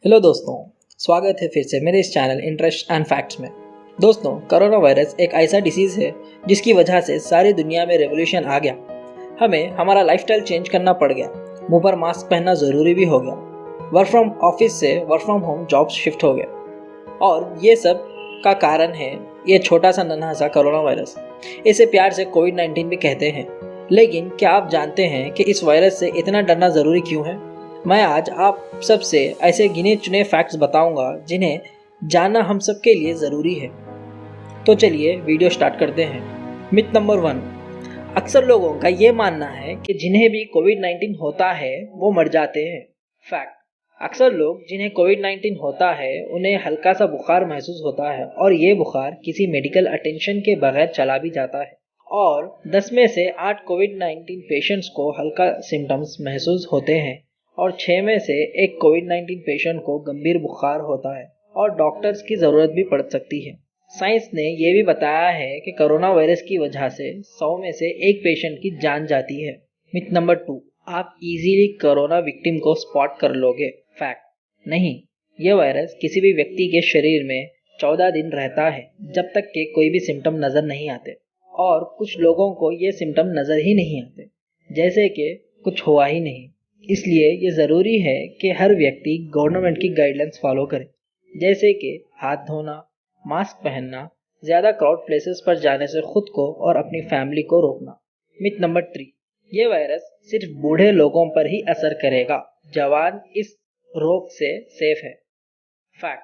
Hello दोस्तों, स्वागत है फिर से मेरे इस चैनल इंटरेस्ट एंड फैक्ट्स में। दोस्तों, कोरोना वायरस एक ऐसा डिसीज़ है जिसकी वजह से सारी दुनिया में रेवोल्यूशन आ गया। हमें हमारा लाइफस्टाइल चेंज करना पड़ गया। मुंह पर मास्क पहनना ज़रूरी भी हो गया। वर्क फ्रॉम ऑफिस से work from home job shift हो गया और ये सब का कारण है ये छोटा सा नन्हा सा कोरोना वायरस। इसे प्यार से कोविड-19 भी कहते हैं। लेकिन क्या आप जानते हैं कि इस वायरस से इतना डरना ज़रूरी क्यों है? मैं आज आप सबसे ऐसे गिने चुने फैक्ट्स बताऊंगा जिन्हें जानना हम सबके लिए ज़रूरी है। तो चलिए वीडियो स्टार्ट करते हैं। मिथ नंबर 1, अक्सर लोगों का ये मानना है कि जिन्हें भी कोविड-19 होता है वो मर जाते हैं। फैक्ट, अक्सर लोग जिन्हें कोविड-19 होता है उन्हें हल्का सा बुखार महसूस होता है और ये बुखार किसी मेडिकल अटेंशन के बगैर चला भी जाता है। और 10 में से 8 कोविड-19 पेशेंट्स को हल्का सिम्टम्स महसूस होते हैं और 6 में से एक कोविड-19 पेशेंट को गंभीर बुखार होता है और डॉक्टर्स की ज़रूरत भी पड़ सकती है। साइंस ने यह भी बताया है कि कोरोना वायरस की वजह से 100 में से एक पेशेंट की जान जाती है। मिथ नंबर 2, आप इजीली कोरोना विक्टिम को स्पॉट कर लोगे। फैक्ट, नहीं, यह वायरस किसी भी व्यक्ति के शरीर में 14 दिन रहता है जब तक कि कोई भी सिम्टम नज़र नहीं आते। और कुछ लोगों को ये सिम्टम नज़र ही नहीं आते, जैसे कि कुछ हुआ ही नहीं। इसलिए ये ज़रूरी है कि हर व्यक्ति गवर्नमेंट की गाइडलाइंस फॉलो करे, जैसे कि हाथ धोना, मास्क पहनना, ज़्यादा क्राउड प्लेसेस पर जाने से खुद को और अपनी फैमिली को रोकना। मिथ नंबर 3, ये वायरस सिर्फ बूढ़े लोगों पर ही असर करेगा, जवान इस रोग से सेफ है। फैक्ट,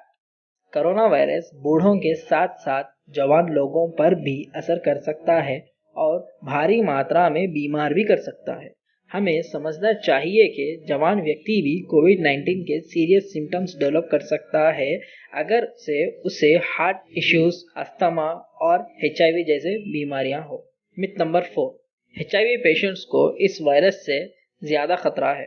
कोरोना वायरस बूढ़ों के साथ साथ जवान लोगों पर भी असर कर सकता है और भारी मात्रा में बीमार भी कर सकता है। हमें समझना चाहिए कि जवान व्यक्ति भी कोविड-19 के सीरियस सिम्टम्स डेवलप कर सकता है अगर से उसे हार्ट इश्यूज, अस्थमा और HIV जैसे बीमारियां हो। मिथ नंबर 4, HIV पेशेंट्स को इस वायरस से ज़्यादा खतरा है।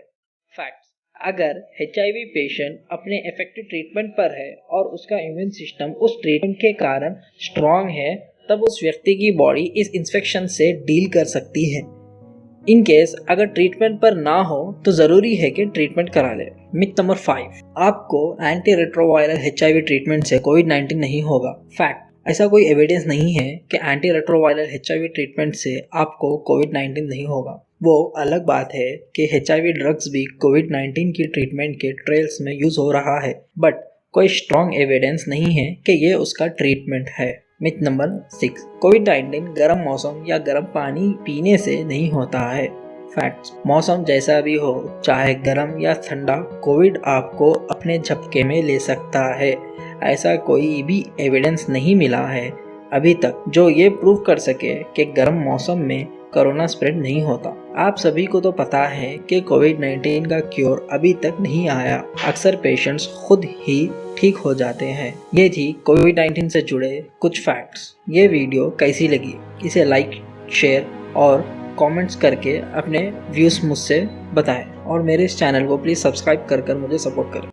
फैक्ट्स, अगर HIV पेशेंट अपने इफेक्टिव ट्रीटमेंट पर है और उसका इम्यून सिस्टम उस ट्रीटमेंट के कारण स्ट्रॉन्ग है, तब उस व्यक्ति की बॉडी इस इन्फेक्शन से डील कर सकती है। इन केस अगर ट्रीटमेंट पर ना हो तो ज़रूरी है कि ट्रीटमेंट करा ले। मिथ नंबर 5, आपको एंटी रेट्रोवायरल HIV ट्रीटमेंट से कोविड-19 नहीं होगा। फैक्ट, ऐसा कोई एविडेंस नहीं है कि एंटी रेट्रोवायरल HIV ट्रीटमेंट से आपको कोविड-19 नहीं होगा। वो अलग बात है कि HIV ड्रग्स भी कोविड-19 की ट्रीटमेंट के ट्रायल्स में यूज़ हो रहा है, बट कोई स्ट्रॉन्ग एविडेंस नहीं है कि ये उसका ट्रीटमेंट है। मिथ नंबर 6, कोविड-19 गर्म मौसम या गर्म पानी पीने से नहीं होता है। फैक्ट्स, मौसम जैसा भी हो, चाहे गर्म या ठंडा, कोविड आपको अपने झपके में ले सकता है। ऐसा कोई भी एविडेंस नहीं मिला है अभी तक जो ये प्रूव कर सके कि गर्म मौसम में कोरोना स्प्रेड नहीं होता। आप सभी को तो पता है कि कोविड-19 का क्योर अभी तक नहीं आया। अक्सर पेशेंट्स खुद ही ठीक हो जाते हैं। ये थी कोविड-19 से जुड़े कुछ फैक्ट्स। ये वीडियो कैसी लगी इसे लाइक, शेयर और कमेंट्स करके अपने व्यूज़ मुझसे बताएं और मेरे इस चैनल को प्लीज़ सब्सक्राइब कर मुझे सपोर्ट करें।